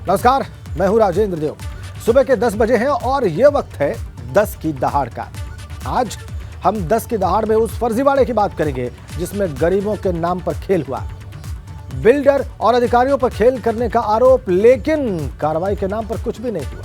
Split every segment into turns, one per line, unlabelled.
नमस्कार, मैं हूं राजेंद्र देव। सुबह के 10 बजे हैं और ये वक्त है 10 की दहाड़ का। आज हम 10 की दहाड़ में उस फर्जीवाड़े की बात करेंगे जिसमें गरीबों के नाम पर खेल हुआ। बिल्डर और अधिकारियों पर खेल करने का आरोप, लेकिन कार्रवाई के नाम पर कुछ भी नहीं हुआ।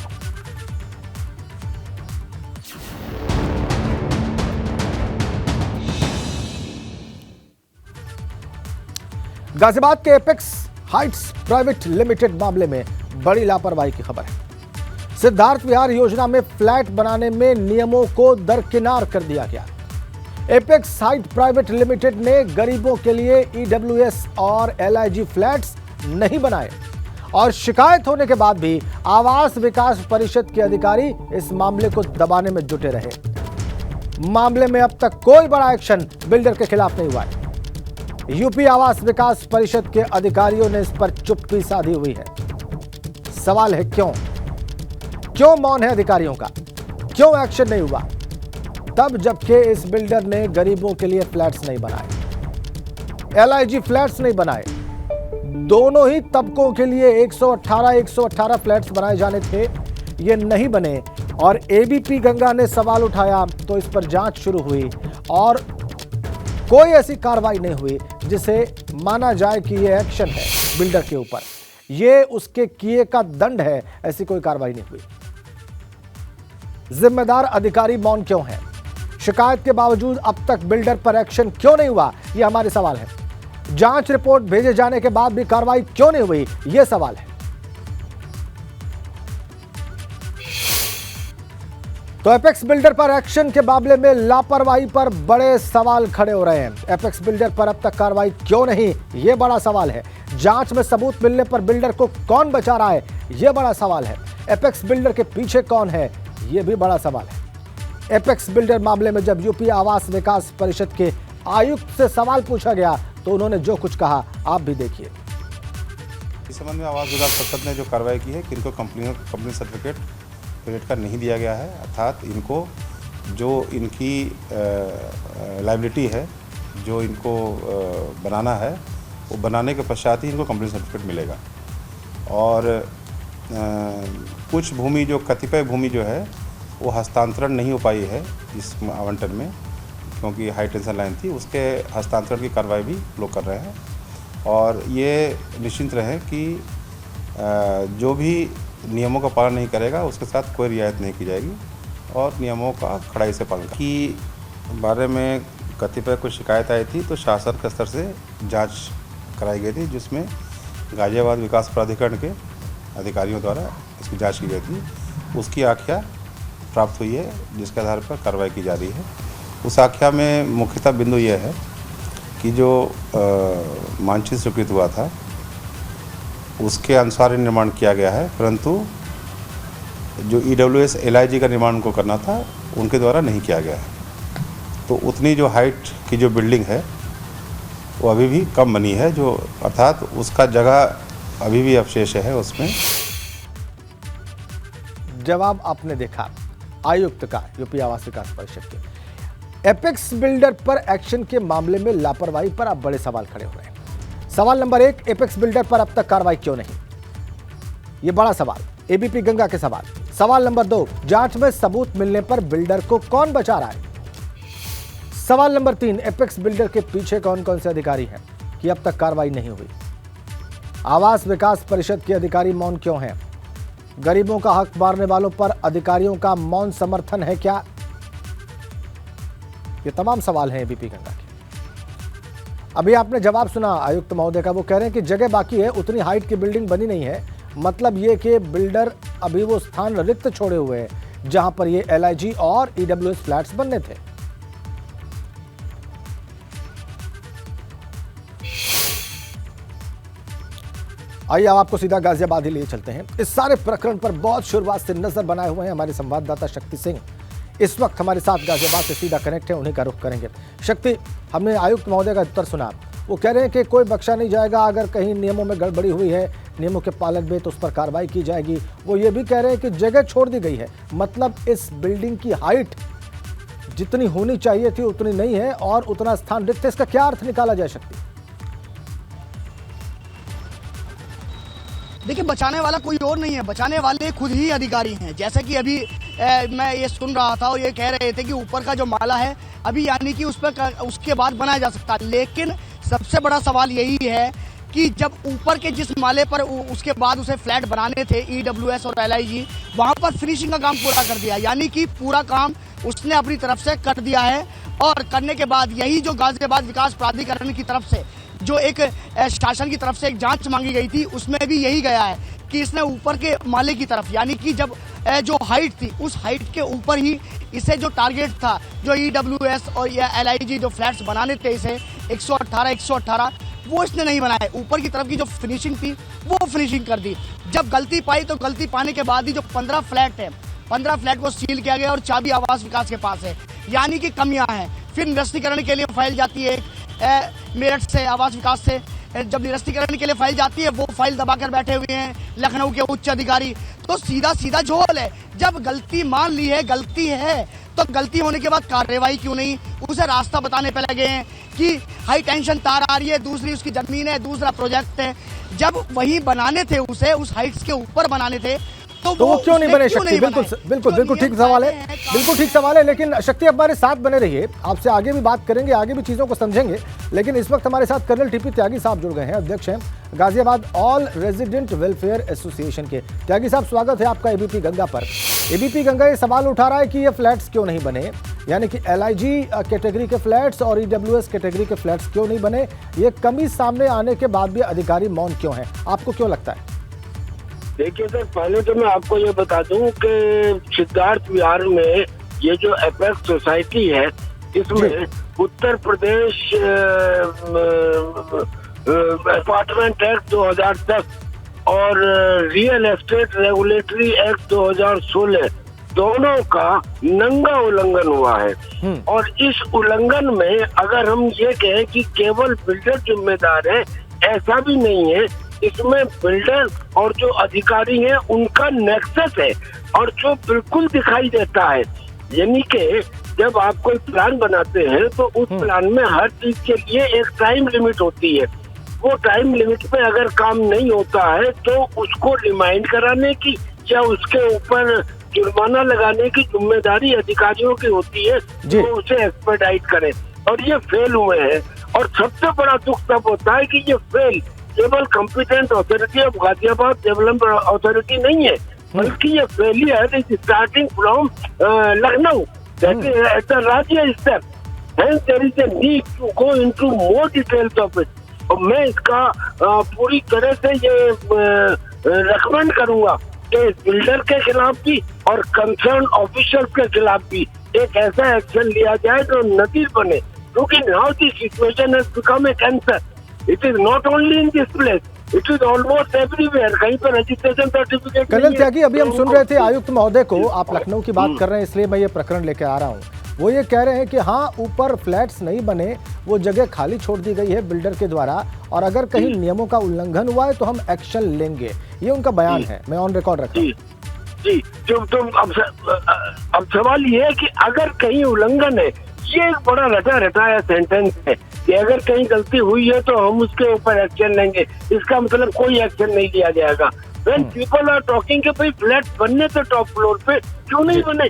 गाजियाबाद के एपेक्स हाइट्स प्राइवेट लिमिटेड मामले में बड़ी लापरवाही की खबर है। सिद्धार्थ विहार योजना में फ्लैट बनाने में नियमों को दरकिनार कर दिया गया। एपेक्स हाइट प्राइवेट लिमिटेड ने गरीबों के लिए ईडब्ल्यूएस और एलआईजी फ्लैट्स नहीं बनाए और शिकायत होने के बाद भी आवास विकास परिषद के अधिकारी इस मामले को दबाने में जुटे रहे। मामले में अब तक कोई बड़ा एक्शन बिल्डर के खिलाफ नहीं हुआ है। यूपी आवास विकास परिषद के अधिकारियों ने इस पर चुप्पी साधी हुई है। सवाल है क्यों मौन है अधिकारियों का, क्यों एक्शन नहीं हुआ, तब जबकि इस बिल्डर ने गरीबों के लिए फ्लैट्स नहीं बनाए, एलआईजी फ्लैट्स नहीं बनाए। दोनों ही तबकों के लिए 118 फ्लैट्स बनाए जाने थे, ये नहीं बने और एबीपी गंगा ने सवाल उठाया तो इस पर जांच शुरू हुई और कोई ऐसी कार्रवाई नहीं हुई जिसे माना जाए कि यह एक्शन है बिल्डर के ऊपर, यह उसके किए का दंड है। ऐसी कोई कार्रवाई नहीं हुई। जिम्मेदार अधिकारी मौन क्यों है? शिकायत के बावजूद अब तक बिल्डर पर एक्शन क्यों नहीं हुआ? यह हमारे सवाल है। जांच रिपोर्ट भेजे जाने के बाद भी कार्रवाई क्यों नहीं हुई? यह सवाल है। तो एपेक्स बिल्डर पर एक्शन के मामले में लापरवाही पर बड़े सवाल खड़े हो रहे हैं। एपेक्स बिल्डर पर अब तक कार्रवाई क्यों नहीं, यह बड़ा सवाल है। जांच में सबूत मिलने पर बिल्डर को कौन बचा रहा है, यह बड़ा सवाल है। एपेक्स बिल्डर के पीछे कौन है, यह भी बड़ा सवाल है। एपेक्स बिल्डर मामले में जब यूपी आवास विकास परिषद के आयुक्त से सवाल पूछा गया तो उन्होंने जो कुछ कहा आप भी देखिए।
इस संबंध में आवास विकास परिषद ने जो कार्रवाई की है कि इनको कंपनी सर्टिफिकेट क्रेडिट कार्ड नहीं दिया गया है, अर्थात इनको जो इनकी लायबिलिटी है, जो इनको बनाना है, वो बनाने के पश्चात ही इनको कंपनी सर्टिफिकेट मिलेगा। और कुछ भूमि जो कतिपय भूमि जो है वो हस्तांतरण नहीं हो पाई है इस आवंटन में, क्योंकि हाई टेंशन लाइन थी, उसके हस्तांतरण की कार्रवाई भी लोग कर रहे हैं। और ये निश्चिंत रहें कि जो भी नियमों का पालन नहीं करेगा उसके साथ कोई रियायत नहीं की जाएगी और नियमों का कड़ाई से पालन की बारे में कतिपय कुछ शिकायत आई थी तो शासन के स्तर से जांच कराई गई थी, जिसमें गाजियाबाद विकास प्राधिकरण के अधिकारियों द्वारा इसकी जांच की गई थी। उसकी आख्या प्राप्त हुई है जिसके आधार पर कार्रवाई की जा रही है। उस आख्या में मुख्यतः बिंदु यह है कि जो मानचित्र स्वीकृत हुआ था उसके अनुसार निर्माण किया गया है, परंतु जो ईडब्ल्यूएस एलआईजी का निर्माण उनको करना था उनके द्वारा नहीं किया गया है। तो उतनी जो हाइट की जो बिल्डिंग है वो अभी भी कम बनी है, जो अर्थात उसका जगह अभी भी अवशेष है उसमें।
जवाब आपने देखा आयुक्त का, यूपी आवास विकास परिषद के। एपेक्स बिल्डर पर एक्शन के मामले में लापरवाही पर अब बड़े सवाल खड़े हो रहे हैं। सवाल नंबर 1, एपेक्स बिल्डर पर अब तक कार्रवाई क्यों नहीं? यह बड़ा सवाल, एबीपी गंगा के सवाल। सवाल नंबर 2, जांच में सबूत मिलने पर बिल्डर को कौन बचा रहा है? सवाल नंबर 3, एपेक्स बिल्डर के पीछे कौन कौन से अधिकारी हैं कि अब तक कार्रवाई नहीं हुई? आवास विकास परिषद के अधिकारी मौन क्यों हैं? गरीबों का हक मारने वालों पर अधिकारियों का मौन समर्थन है क्या? ये तमाम सवाल हैं एबीपी गंगा के। अभी आपने जवाब सुना आयुक्त महोदय का, वो कह रहे हैं कि जगह बाकी है, उतनी हाइट की बिल्डिंग बनी नहीं है। मतलब ये कि बिल्डर अभी वो स्थान रिक्त छोड़े हुए हैं जहां पर ये एलआईजी और ईडब्ल्यूएस फ्लैट्स बनने थे। आइए अब आपको सीधा गाजियाबाद ही लिए चलते हैं। इस सारे प्रकरण पर बहुत शुरुआत से नजर बनाए हुए हैं हमारे संवाददाता शक्ति सिंह। इस वक्त हमारे साथ गाजियाबाद से सीधा कनेक्ट है, उन्हीं का रुख करेंगे। शक्ति, हमने आयुक्त महोदय का उत्तर सुना, वो कह रहे हैं कि कोई बख्शा नहीं जाएगा, अगर कहीं नियमों में गड़बड़ी हुई है, नियमों के पालन में, तो उस पर कार्रवाई की जाएगी। वो ये भी कह रहे हैं कि जगह छोड़ दी गई है, मतलब इस बिल्डिंग की हाइट जितनी होनी चाहिए थी उतनी नहीं है और उतना स्थान रिक्त है। इसका क्या अर्थ निकाला जाए शक्ति?
देखिए, बचाने वाला कोई और नहीं है, बचाने वाले खुद ही अधिकारी हैं। जैसे कि अभी मैं ये सुन रहा था और ये कह रहे थे कि ऊपर का जो माला है अभी यानी कि उस पर उसके बाद बनाया जा सकता है, लेकिन सबसे बड़ा सवाल यही है कि जब ऊपर के जिस माले पर उसके बाद उसे फ्लैट बनाने थे EWS और LIG, वहाँ पर फिनिशिंग का काम पूरा कर दिया, यानी कि पूरा काम उसने अपनी तरफ से कर दिया है। और करने के बाद यही जो गाजियाबाद विकास प्राधिकरण की तरफ से जो एक शासन की तरफ से एक जांच मांगी गई थी, उसमें भी यही गया है कि इसने ऊपर के माले की तरफ, यानी कि जब जो हाइट थी उस हाइट के ऊपर ही इसे जो टारगेट था, जो EWS और या LIG जो फ्लैट्स बनाने थे इसे 118 वो इसने नहीं बनाए। ऊपर की तरफ की जो फिनिशिंग थी वो फिनिशिंग कर दी। जब गलती पाई तो गलती पाने के बाद ही जो 15 फ्लैट है, 15 फ्लैट को सील किया गया और चाबी आवास विकास के पास है, यानी कि कमियां हैं। फिर निरस्तीकरण के लिए फाइल जाती है मेरठ से, आवास विकास से जब निरस्तीकरण के लिए फाइल जाती है, वो फाइल दबाकर बैठे हुए हैं लखनऊ के उच्च अधिकारी। तो सीधा झोल है। जब गलती मान ली है, गलती है, तो गलती होने के बाद कार्रवाई क्यों नहीं? उसे रास्ता बताने पे लगे हैं कि हाई टेंशन तार आ रही है, दूसरी उसकी जमीन है, दूसरा प्रोजेक्ट है। जब वही बनाने थे, उसे उस हाइट्स के ऊपर बनाने थे, तो
वो क्यों नहीं बने शक्ति? बिल्कुल ठीक सवाल है, बिल्कुल ठीक सवाल है। लेकिन शक्ति हमारे साथ बने रहिए, आपसे आगे भी बात करेंगे, आगे भी चीजों को समझेंगे। लेकिन इस वक्त हमारे साथ कर्नल TP त्यागी साहब जुड़ गए हैं, अध्यक्ष हैं Ghaziabad all resident welfare association के। त्यागी साहब, स्वागत है आपका ABP गंगा पर। ABP गंगा ये सवाल उठा रहा है कि ये फ्लैट्स क्यों नहीं बने, यानी कि LIG कैटेगरी के फ्लैट्स और EWS कैटेगरी के फ्लैट्स क्यों नहीं बने? ये कमी सामने आने के बाद भी अधिकारी मौन क्यों है, आपको क्यों लगता है?
देखिए सर, पहले तो मैं आपको ये बता दूं कि सिद्धार्थ विहार में ये जो एपेक्स सोसाइटी है, इसमें उत्तर प्रदेश अपार्टमेंट एक्ट 2010 और रियल एस्टेट रेगुलेटरी एक्ट 2016 दोनों का नंगा उल्लंघन हुआ है। और इस उल्लंघन में अगर हम ये कहें कि केवल बिल्डर जिम्मेदार है, ऐसा भी नहीं है। इसमें बिल्डर और जो अधिकारी हैं उनका नेक्सस है, और जो बिल्कुल दिखाई देता है, यानी कि जब आप कोई प्लान बनाते हैं तो उस प्लान में हर चीज के लिए एक टाइम लिमिट होती है। वो टाइम लिमिट में अगर काम नहीं होता है तो उसको रिमाइंड कराने की या उसके ऊपर जुर्माना लगाने की जिम्मेदारी अधिकारियों की होती है, वो उसे एक्सपर्टाइज करें। और ये फेल हुए हैं। और सबसे बड़ा दुख तब होता है कि ये फेल केवल competent authority of Ghaziabad development authority नहीं है, बल्कि ये failure is starting from Lucknow at the राज्य स्तर। Hence there is a need to go into more details of it. और मैं इसका पूरी तरह से ये रेकमेंड करूंगा कि बिल्डर के खिलाफ भी और कंसर्न ऑफिशियल के खिलाफ भी एक ऐसा एक्शन लिया जाए जो नजीर बने, क्योंकि now the situation has become a cancer. It is not only in this place, it is almost everywhere. कहीं पर रजिस्ट्रेशन सर्टिफिकेट।
कर्नल त्यागी, अभी हम सुन रहे थे आयुक्त महोदय को, आप लखनऊ की बात कर रहे हैं इसलिए मैं ये प्रकरण लेकर आ रहा हूँ। वो ये कह रहे हैं कि हाँ, ऊपर फ्लैट्स नहीं बने, वो जगह खाली छोड़ दी गई है बिल्डर के द्वारा, और अगर कहीं नियमों का उल्लंघन हुआ है तो हम एक्शन लेंगे। ये उनका बयान है, मैं ऑन रिकॉर्ड रखता हूँ।
जी, तो अब सवाल ये है कि अगर कहीं उल्लंघन है, ये एक बड़ा रटाया सेंटेंस है कि अगर कहीं गलती हुई है तो हम उसके ऊपर एक्शन लेंगे। इसका मतलब कोई एक्शन नहीं लिया जाएगा। When people are talking कि भाई फ्लैट बनने थे टॉप फ्लोर पे, क्यों नहीं बने?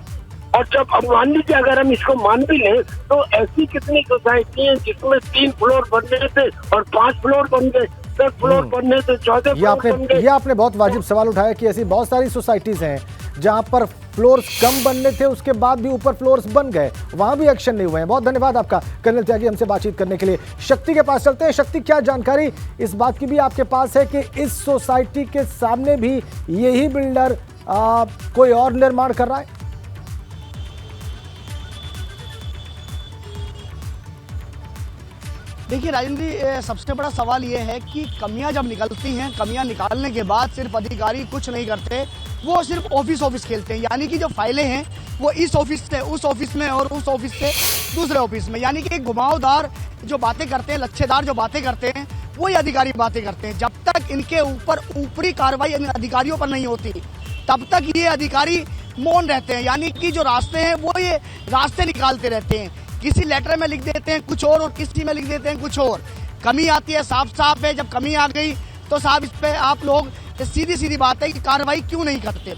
और जब अब मान लीजिए अगर हम इसको मान भी लें तो ऐसी कितनी सोसाइटी है जिसमें 3 फ्लोर बनने थे और 5 फ्लोर बन गए, 10 फ्लोर बनने थे 14 फ्लोर बन गए।
ये आपने बहुत वाजिब सवाल उठाया कि ऐसी बहुत सारी सोसाइटीज हैं जहां पर फ्लोर्स कम बनने थे, उसके बाद भी ऊपर फ्लोर्स बन गए, वहां भी एक्शन नहीं हुए हैं। बहुत धन्यवाद आपका कर्नल त्यागी, हमसे बातचीत करने के लिए। शक्ति के पास चलते हैं। शक्ति, क्या जानकारी इस बात की भी आपके पास है कि इस सोसाइटी के सामने भी यही बिल्डर कोई और निर्माण कर रहा है?
देखिए राजेंद्र जी, सबसे बड़ा सवाल ये है कि कमियां जब निकलती हैं, कमियां निकालने के बाद सिर्फ अधिकारी कुछ नहीं करते, वो सिर्फ ऑफिस खेलते हैं। यानी कि जो फाइलें हैं वो इस ऑफिस से उस ऑफिस में और उस ऑफिस से दूसरे ऑफिस में, यानी कि घुमावदार जो बातें करते हैं, लच्छेदार जो बातें करते हैं, वही अधिकारी बातें करते हैं। जब तक इनके ऊपर ऊपरी कार्रवाई इन अधिकारियों पर नहीं होती, तब तक ये अधिकारी मौन रहते हैं। यानी कि जो रास्ते हैं वो ये रास्ते निकालते रहते हैं। किसी लेटर में लिख देते हैं कुछ और किसी में लिख देते हैं कुछ और। कमी आती है, साफ है, जब कमी आ गई तो साहब इस पे आप लोग सीधी सीधी बात है कि कार्रवाई क्यों नहीं करते,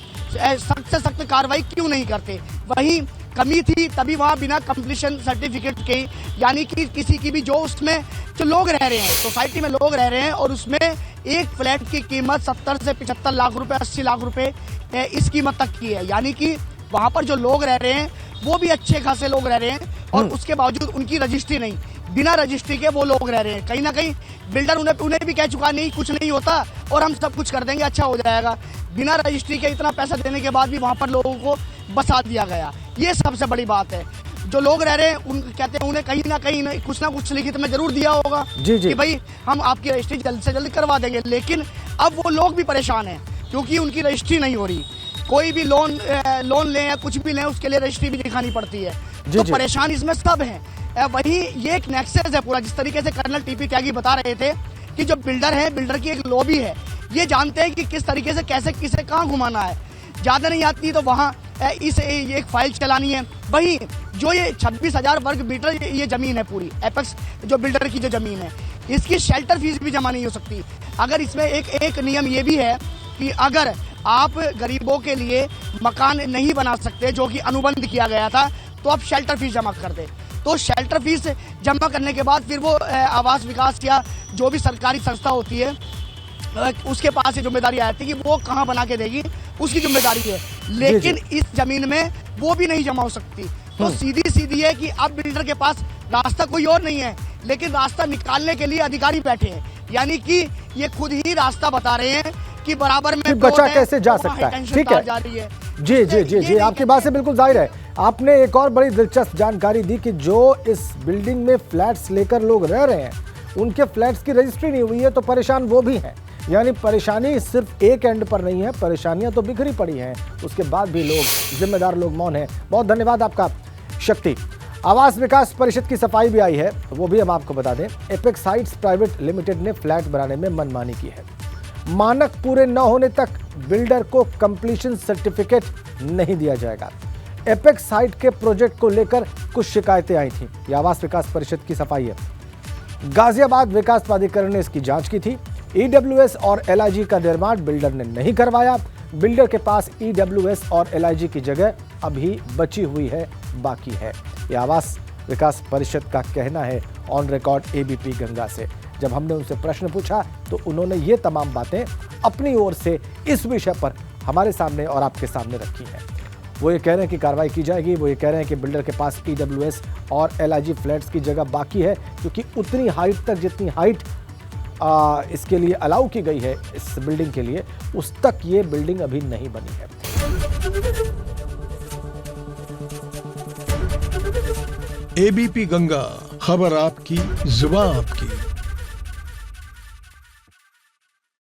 सख्त से सख्त कार्रवाई क्यों नहीं करते। वही कमी थी तभी वहाँ बिना कंप्लीशन सर्टिफिकेट के, यानी कि किसी की भी जो उसमें जो लोग रह रहे हैं, सोसाइटी में लोग रह रहे हैं और उसमें एक फ्लैट की कीमत 70 से 75 लाख रुपए, 80 लाख रुपए इस कीमत तक की है। यानी कि वहाँ पर जो लोग रह रहे हैं वो भी अच्छे खासे लोग रह रहे हैं और उसके बावजूद उनकी रजिस्ट्री नहीं, बिना रजिस्ट्री के वो लोग रह रहे हैं। कहीं ना कहीं बिल्डर उन्हें भी कह चुका नहीं कुछ नहीं होता और हम सब कुछ कर देंगे, अच्छा हो जाएगा। बिना रजिस्ट्री के इतना पैसा देने के बाद भी वहाँ पर लोगों को बसा दिया गया। ये सबसे बड़ी बात है। जो लोग रह रहे हैं उन कहते हैं उन्हें कहीं ना कुछ लिखित में जरूर दिया होगा
जी।
कि भाई हम आपकी रजिस्ट्री जल्द से जल्द करवा देंगे, लेकिन अब वो लोग भी परेशान हैं क्योंकि उनकी रजिस्ट्री नहीं हो रही। कोई भी लोन लें या कुछ भी लें उसके लिए रजिस्ट्री भी दिखानी पड़ती है। तो परेशान इसमें सब हैं। वही ये एक नेक्सस है पूरा, जिस तरीके से कर्नल टीपी त्यागी बता रहे थे कि जो बिल्डर है, बिल्डर की एक लॉबी है, ये जानते हैं कि किस तरीके से कैसे किसे कहाँ घुमाना है। ज़्यादा नहीं आती तो वहाँ ये एक फाइल चलानी है। वही जो ये 26,000 वर्ग मीटर ये ज़मीन है पूरी, एपेक्स जो बिल्डर की जो ज़मीन है, इसकी शेल्टर फीस भी जमा नहीं हो सकती। अगर इसमें एक नियम ये भी है कि अगर आप गरीबों के लिए मकान नहीं बना सकते जो कि अनुबंध किया गया था, तो आप शेल्टर फीस जमा कर दें। तो शेल्टर फीस जमा करने के बाद फिर वो आवास विकास या जो भी सरकारी संस्था होती है उसके पास ये जिम्मेदारी आती है कि वो कहाँ बना के देगी, उसकी जिम्मेदारी है। लेकिन इस जमीन में वो भी नहीं जमा हो सकती। तो सीधी है कि अब बिल्डर के पास रास्ता कोई और नहीं है, लेकिन रास्ता निकालने के लिए अधिकारी बैठे हैं। यानी कि ये खुद ही रास्ता बता रहे हैं कि बराबर में
बचा कैसे जा सकता है। ठीक है जी, आपकी बात से बिल्कुल जाहिर है। आपने एक और बड़ी दिलचस्प जानकारी दी कि जो इस बिल्डिंग में फ्लैट्स लेकर लोग रह रहे हैं उनके फ्लैट्स की रजिस्ट्री नहीं हुई है, तो परेशान वो भी हैं। यानी परेशानी सिर्फ एक एंड पर नहीं है, परेशानियां तो बिखरी पड़ी हैं, उसके बाद भी लोग, जिम्मेदार लोग मौन हैं। बहुत धन्यवाद आपका शक्ति। आवास विकास परिषद की सफाई भी आई है, वो भी हम आपको बता दें। एपेक्स हाइट्स प्राइवेट लिमिटेड ने फ्लैट बनाने में मनमानी की है। मानक पूरे न होने तक बिल्डर को कंप्लीशन सर्टिफिकेट नहीं दिया जाएगा। एपेक्स हाइट के प्रोजेक्ट को लेकर कुछ शिकायतें आई थी। यह आवास विकास परिषद की सफाई है। गाजियाबाद विकास प्राधिकरण ने इसकी जांच की थी। ईडब्ल्यूएस और एलआईजी का निर्माण बिल्डर ने नहीं करवाया। बिल्डर के पास ईडब्ल्यूएस और एलआईजी की जगह अभी बची हुई है, बाकी है। यह आवास विकास परिषद का कहना है ऑन रिकॉर्ड एबीपी गंगा से। जब हमने उनसे प्रश्न पूछा तो उन्होंने ये तमाम बातें अपनी ओर से इस विषय पर हमारे सामने और आपके सामने रखी हैं। वो ये कह रहे हैं कि कार्रवाई की जाएगी। वो ये कह रहे हैं कि बिल्डर के पास ईडब्ल्यूएस और एलआईजी फ्लैट्स की जगह बाकी है, क्योंकि उतनी हाइट तक, जितनी हाइट इसके लिए अलाउ की गई है इस बिल्डिंग के लिए, उस तक ये बिल्डिंग अभी नहीं बनी है।
एबीपी गंगा, खबर आपकी, जुबान आपकी।